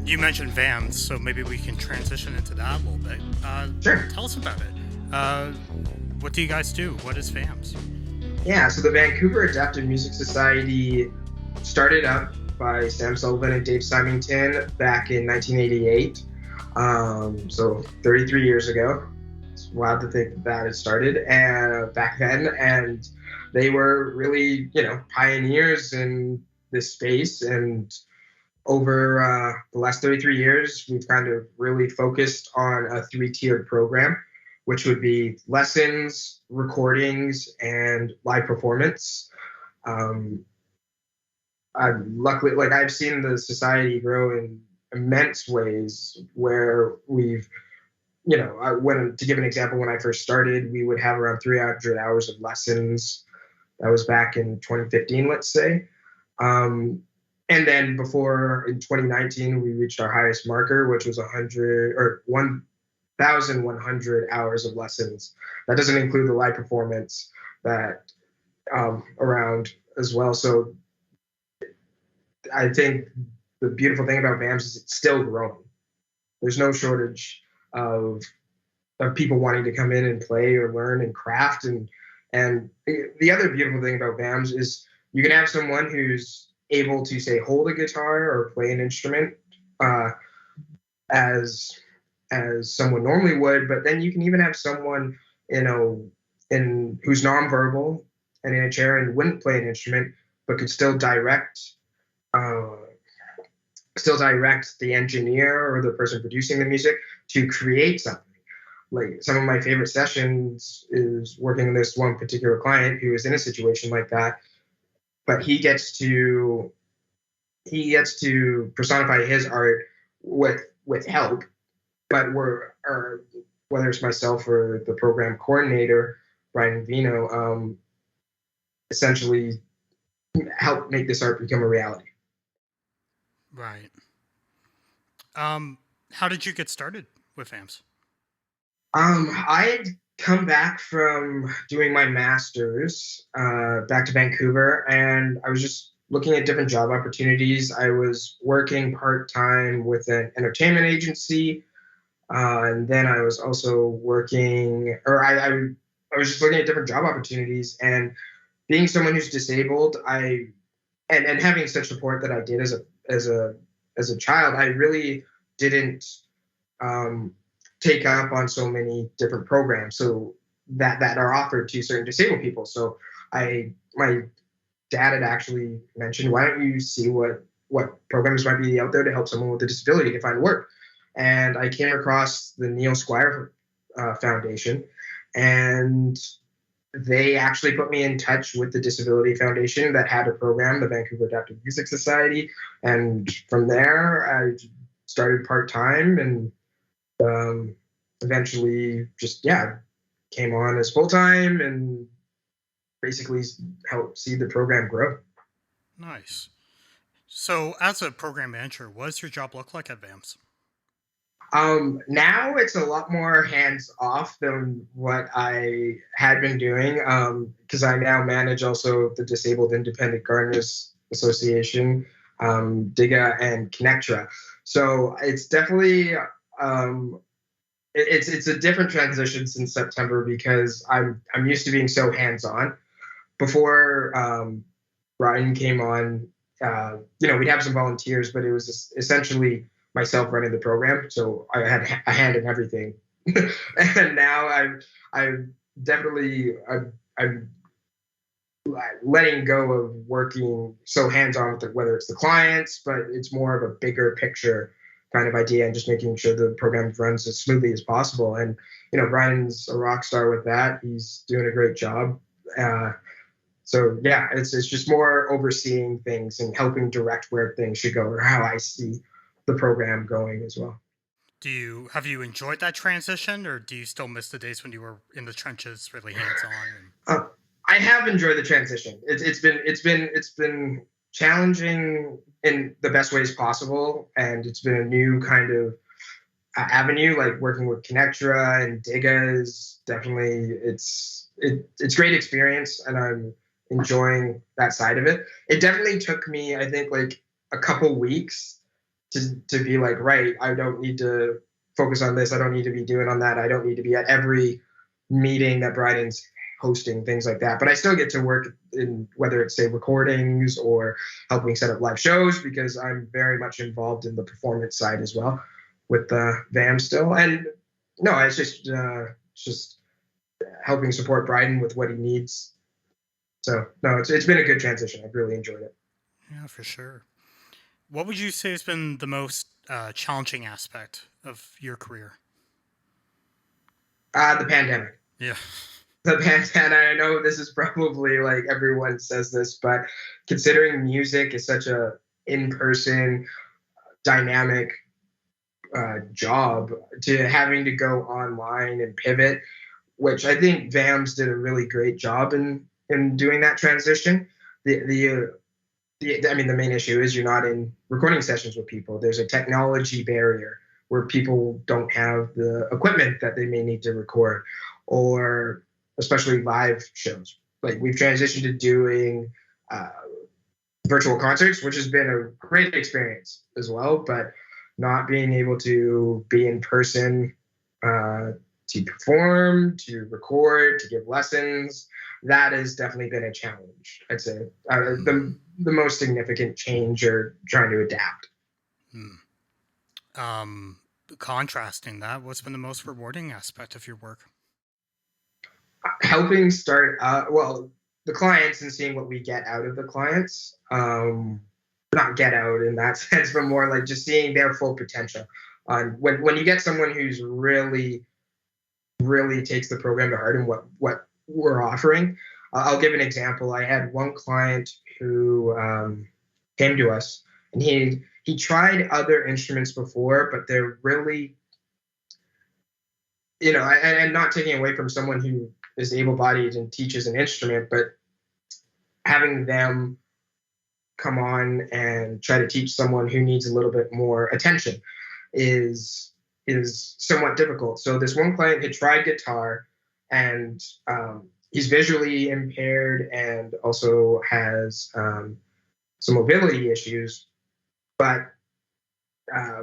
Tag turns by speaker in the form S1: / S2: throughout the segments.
S1: You mentioned VAMS, so maybe we can transition into that a little bit.
S2: Sure.
S1: Tell us about it. What do you guys do? What is VAMS?
S2: Yeah, so the Vancouver Adapted Music Society started up by Sam Sullivan and Dave Symington back in 1988. So 33 years ago. It's wild to think that it started back then, and they were really, pioneers in this space. And over the last 33 years, we've kind of really focused on a three-tiered program, which would be lessons, recordings, and live performance. Um, Luckily, I've seen the society grow in immense ways where we've, to give an example, when I first started, we would have around 300 hours of lessons. That was back in 2015, let's say. And then before in 2019, we reached our highest marker, which was 1,100 hours of lessons. That doesn't include the live performance that around as well. So I think the beautiful thing about VAMS is it's still growing. There's no shortage of people wanting to come in and play or learn and craft. And the other beautiful thing about VAMS is you can have someone who's able to, say, hold a guitar or play an instrument as someone normally would, but then you can even have someone, who's nonverbal and in a chair and wouldn't play an instrument, but could still direct the engineer or the person producing the music to create something. Like, some of my favorite sessions is working with this one particular client who is in a situation like that, but he gets to personify his art with help. But whether it's myself or the program coordinator, Brian Vino, essentially help make this art become a reality.
S1: Right. How did you get started with VAMS?
S2: I'd come back from doing my master's back to Vancouver, and I was just looking at different job opportunities. I was working part-time with an entertainment agency, and then I was also working, or I was just looking at different job opportunities. And being someone who's disabled, and having such support that I did as a child, I really didn't take up on so many different programs so that are offered to certain disabled people. So my dad had actually mentioned, why don't you see what programs might be out there to help someone with a disability to find work? And I came across the Neil Squire Foundation, and they actually put me in touch with the Disability Foundation that had a program, the Vancouver Adapted Music Society. And from there, I started part-time and eventually just, came on as full-time and basically helped see the program grow.
S1: Nice. So as a program manager, what does your job look like at VAMS?
S2: Now it's a lot more hands-off than what I had been doing, because I now manage also the Disabled Independent Gardeners Association, DIGA, and Connectra. So it's definitely it's a different transition since September, because I'm used to being so hands-on. Before Brian came on, we'd have some volunteers, but it was essentially myself running the program, so I had a hand in everything. And now I'm letting go of working so hands-on with whether it's the clients, but it's more of a bigger picture kind of idea and just making sure the program runs as smoothly as possible. And Brian's a rock star with that. He's doing a great job. So yeah, it's just more overseeing things and helping direct where things should go, or how I see the program going as well.
S1: Have you enjoyed that transition, or do you still miss the days when you were in the trenches, really hands-on?
S2: I have enjoyed the transition. It's been challenging in the best ways possible, and it's been a new kind of avenue. Like working with Connectra and DIGA is definitely it's great experience, and I'm enjoying that side of it. It definitely took me, I think, like a couple weeks to be like, right, I don't need to focus on this. I don't need to be doing on that. I don't need to be at every meeting that Bryden's hosting, things like that. But I still get to work in whether it's say recordings or helping set up live shows because I'm very much involved in the performance side as well with the VAMS still. And no, it's just helping support Bryden with what he needs. So no, it's been a good transition. I've really enjoyed it.
S1: Yeah, for sure. What would you say has been the most challenging aspect of your career?
S2: The pandemic.
S1: Yeah.
S2: The pandemic. I know this is probably like everyone says this, but considering music is such a in-person dynamic job, to having to go online and pivot, which I think VAMS did a really great job in doing that transition. I mean, the main issue is you're not in recording sessions with people. There's a technology barrier where people don't have the equipment that they may need to record, or especially live shows. Like we've transitioned to doing virtual concerts, which has been a great experience as well, but not being able to be in person to perform, to record, to give lessons, that has definitely been a challenge. I'd say the most significant change or trying to adapt.
S1: Contrasting that, what's been the most rewarding aspect of your work?
S2: Helping start, well, the clients and seeing what we get out of the clients. Not get out in that sense, but more like just seeing their full potential. When you get someone who's really takes the program to heart and what we're offering. I'll give an example. I had one client who came to us, and he tried other instruments before, but they're really, and not taking away from someone who is able-bodied and teaches an instrument, but having them come on and try to teach someone who needs a little bit more attention is somewhat difficult. So this one client had tried guitar, and he's visually impaired and also has some mobility issues. But I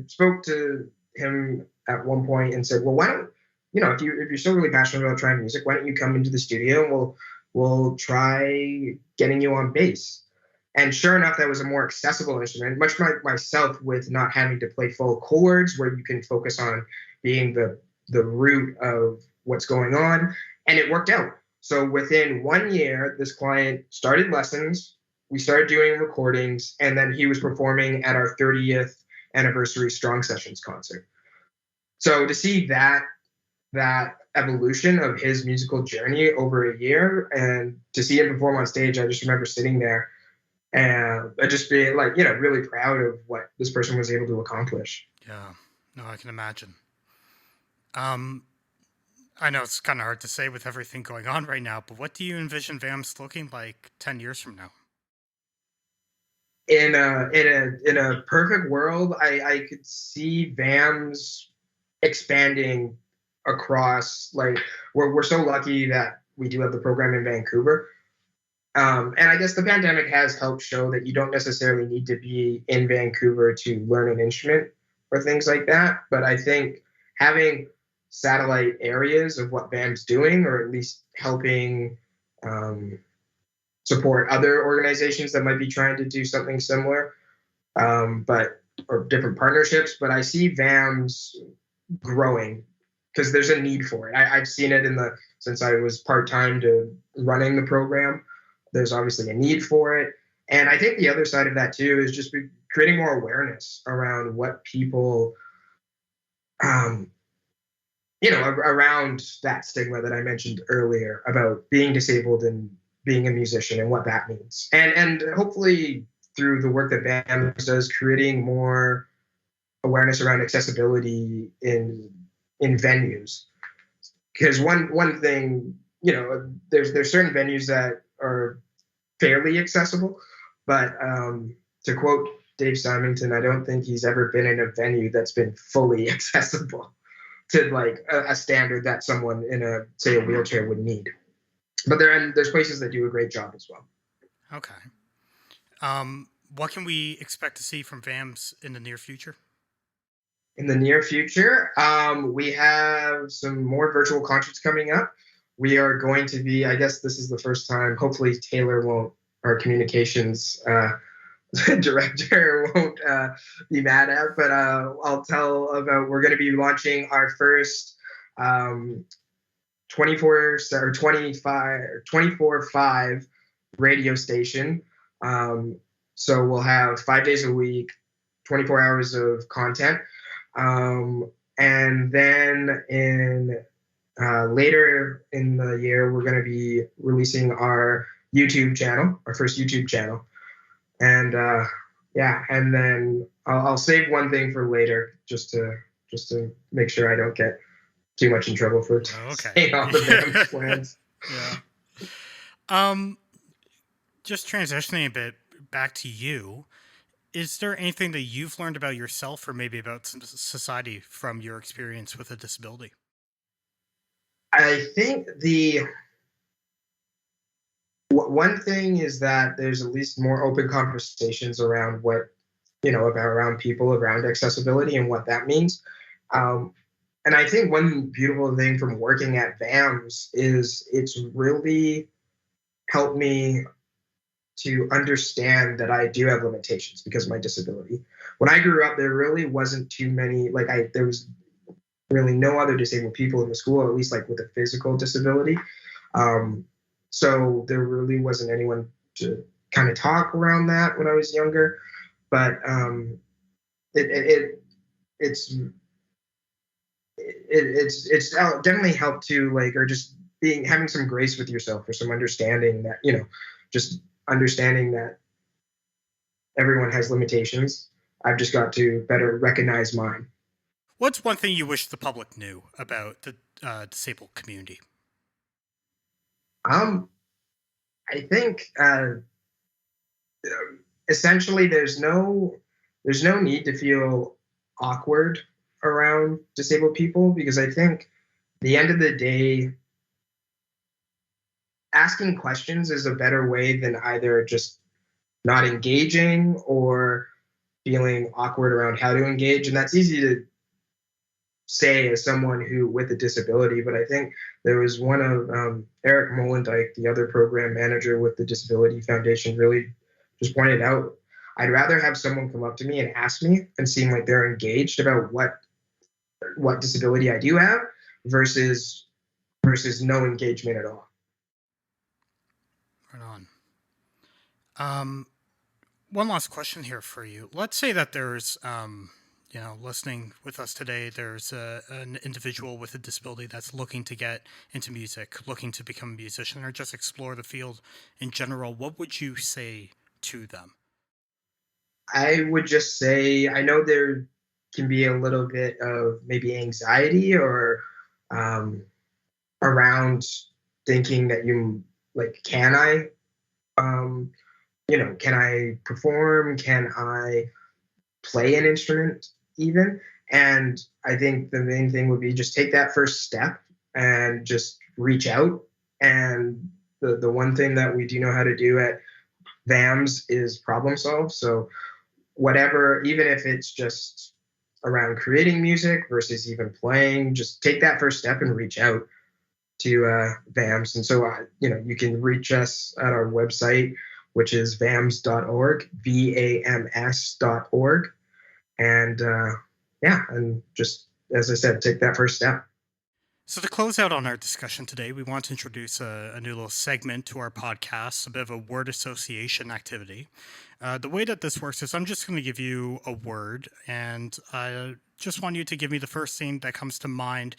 S2: spoke to him at one point and said, well, why don't if you're still really passionate about trying music, why don't you come into the studio and we'll try getting you on bass. And sure enough, that was a more accessible instrument, much like myself, with not having to play full chords, where you can focus on being the root of what's going on. And it worked out. So within 1 year, this client started lessons. We started doing recordings, and then he was performing at our 30th anniversary Strong Sessions concert. So to see that evolution of his musical journey over a year, and to see him perform on stage, I just remember sitting there and just being like, really proud of what this person was able to accomplish.
S1: Yeah, no, I can imagine. I know it's kind of hard to say with everything going on right now, but what do you envision VAMS looking like 10 years from now?
S2: In a perfect world, I could see VAMS expanding across, like, we're so lucky that we do have the program in Vancouver. And I guess the pandemic has helped show that you don't necessarily need to be in Vancouver to learn an instrument or things like that. But I think having satellite areas of what VAM's doing, or at least helping support other organizations that might be trying to do something similar, or different partnerships. But I see VAM's growing because there's a need for it. I've seen it since I was part-time to running the program. There's obviously a need for it. And I think the other side of that too is just creating more awareness around what people, around that stigma that I mentioned earlier about being disabled and being a musician and what that means. And hopefully through the work that VAMS does, creating more awareness around accessibility in venues. Because one thing, there's certain venues that are fairly accessible, but to quote Dave Symington, I don't think he's ever been in a venue that's been fully accessible to like a standard that someone in a wheelchair would need. But there's places that do a great job as well.
S1: Okay. what can we expect to see from VAMS in the near future?
S2: In the near future, we have some more virtual concerts coming up. We are going to be, I guess this is the first time, hopefully Taylor won't, our communications director won't be mad at, but I'll tell about, we're going to be launching our first 24 or 25 or 24/5 radio station. So we'll have 5 days a week, 24 hours of content. And then in later in the year, we're going to be releasing our YouTube channel, our first YouTube channel. And yeah, and then I'll save one thing for later, just to make sure I don't get too much in trouble for saying all the VAMS plans.
S1: Yeah. Just transitioning a bit back to you, is there anything that you've learned about yourself or maybe about society from your experience with a disability?
S2: I think the one thing is that there's at least more open conversations around what, about around people, around accessibility and what that means. And I think one beautiful thing from working at VAMS is it's really helped me to understand that I do have limitations because of my disability. When I grew up, there really wasn't too many, there was really no other disabled people in the school, at least like with a physical disability. So there really wasn't anyone to kind of talk around that when I was younger. But it's definitely helped to or just having some grace with yourself, or some understanding that, just understanding that everyone has limitations. I've just got to better recognize mine.
S1: What's one thing you wish the public knew about the disabled community?
S2: I think essentially there's no need to feel awkward around disabled people, because I think at the end of the day, asking questions is a better way than either just not engaging or feeling awkward around how to engage. And that's easy to say as someone who with a disability, but I think there was one of Eric Molendijk, the other program manager with the Disability Foundation, really just pointed out, I'd rather have someone come up to me and ask me and seem like they're engaged about what disability I do have versus no engagement at all.
S1: Right on. One last question here for you. Let's say that there's, listening with us today, there's an individual with a disability that's looking to get into music, looking to become a musician, or just explore the field in general. What would you say to them?
S2: I would just say, I know there can be a little bit of maybe anxiety or around thinking that can I, can I perform? Can I play an instrument even? And I think the main thing would be just take that first step and just reach out. And the one thing that we do know how to do at VAMS is problem solve. So whatever, even if it's just around creating music versus even playing, just take that first step and reach out to VAMS. And so, you can reach us at our website, which is vams.org, VAMS.org. And and just, as I said, take that first step.
S1: So to close out on our discussion today, we want to introduce a new little segment to our podcast, a bit of a word association activity. The way that this works is I'm just going to give you a word, and I just want you to give me the first thing that comes to mind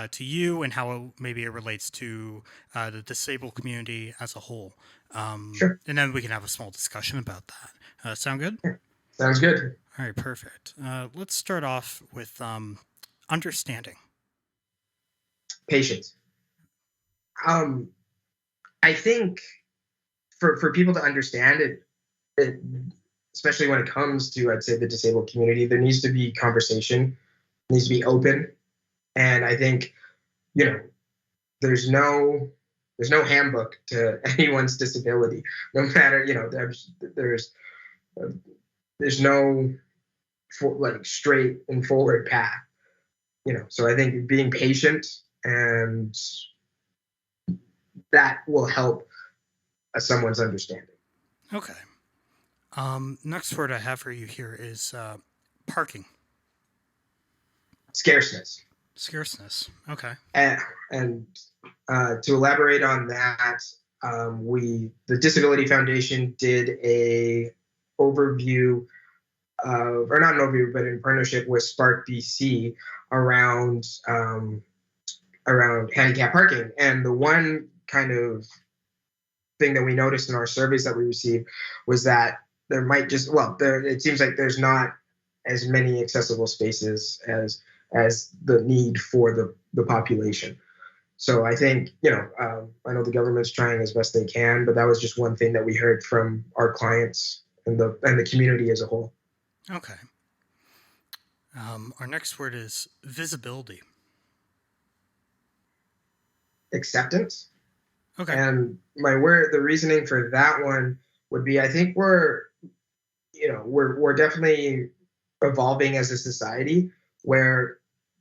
S1: to you and how maybe it relates to the disabled community as a whole.
S2: Sure.
S1: And then we can have a small discussion about that. Sound good?
S2: Yeah. Sounds good.
S1: All right, perfect. Let's start off with understanding.
S2: Patience. I think for people to understand it, especially when it comes to, I'd say, the disabled community, there needs to be conversation, needs to be open. And I think, there's no handbook to anyone's disability, no matter, there's There's no straight and forward path, So I think being patient, and that will help someone's understanding.
S1: Okay. Next word I have for you here is parking.
S2: Scarceness.
S1: Scarceness. Okay.
S2: And to elaborate on that, the Disability Foundation did a overview or not an overview, but in partnership with Spark BC around handicap parking. And the one kind of thing that we noticed in our surveys that we received was that there might it seems like there's not as many accessible spaces as the need for the population. So I think, I know the government's trying as best they can, but that was just one thing that we heard from our clients and the community as a whole.
S1: Okay. Our next word is visibility.
S2: Acceptance.
S1: Okay.
S2: And the reasoning for that one would be, I think we're definitely evolving as a society where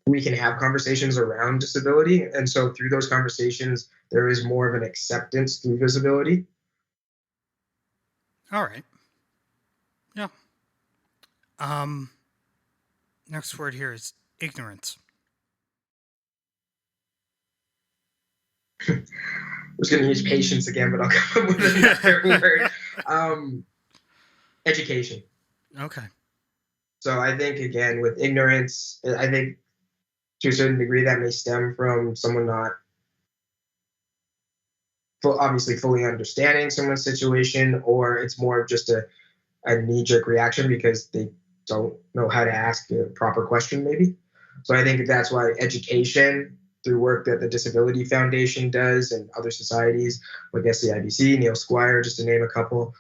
S2: we can have conversations around disability. And so through those conversations, there is more of an acceptance through visibility.
S1: All right. Yeah. Next word here is ignorance.
S2: I was going to use patience again, but I'll come up with another word. Education.
S1: Okay.
S2: So I think, again, with ignorance, I think to a certain degree that may stem from someone not obviously fully understanding someone's situation, or it's more of just a knee-jerk reaction because they don't know how to ask a proper question, maybe. So I think that's why education, through work that the Disability Foundation does and other societies like SCIBC, Neil Squire, just to name a couple,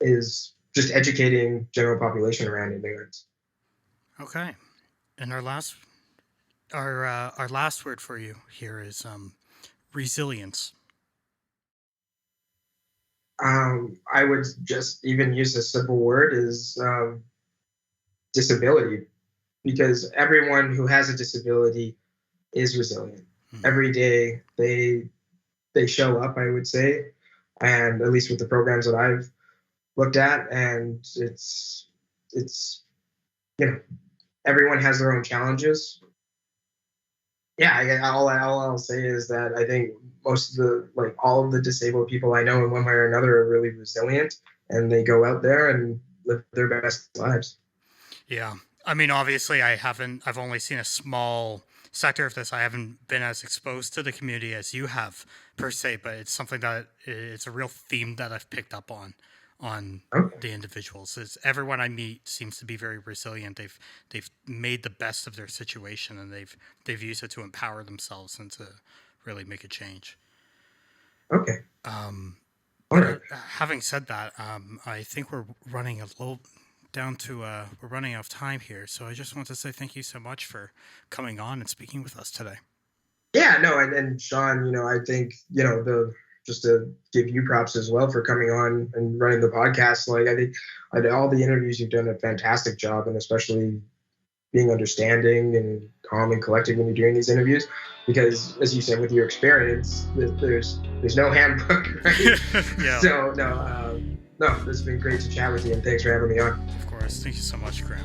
S2: is just educating general population around ignorance.
S1: Okay. And our last word for you here is resilience.
S2: I would just even use a simple word is disability, because everyone who has a disability is resilient. Mm-hmm. Every day they show up, I would say, and at least with the programs that I've looked at, and it's everyone has their own challenges. Yeah, all I'll say is that I think most of all of the disabled people I know in one way or another are really resilient, and they go out there and live their best lives.
S1: Yeah. I mean, obviously I've only seen a small sector of this. I haven't been as exposed to the community as you have per se, but it's something that it's a real theme that I've picked up on the individuals. Is everyone I meet seems to be very resilient. They've made the best of their situation, and they've used it to empower themselves and to really make a change.
S2: Okay.
S1: Having said that, I think we're running a little down to we're running out of time here. So I just want to say thank you so much for coming on and speaking with us today.
S2: Yeah, no, and Sean, I think just to give you props as well for coming on and running the podcast. I think all the interviews you've done a fantastic job, and especially being understanding and calm and collected when you're doing these interviews, because as you said, with your experience, there's no handbook, right?
S1: Yeah.
S2: So no, this has been great to chat with you, and thanks for having me on.
S1: Of course. Thank you so much, Graeme.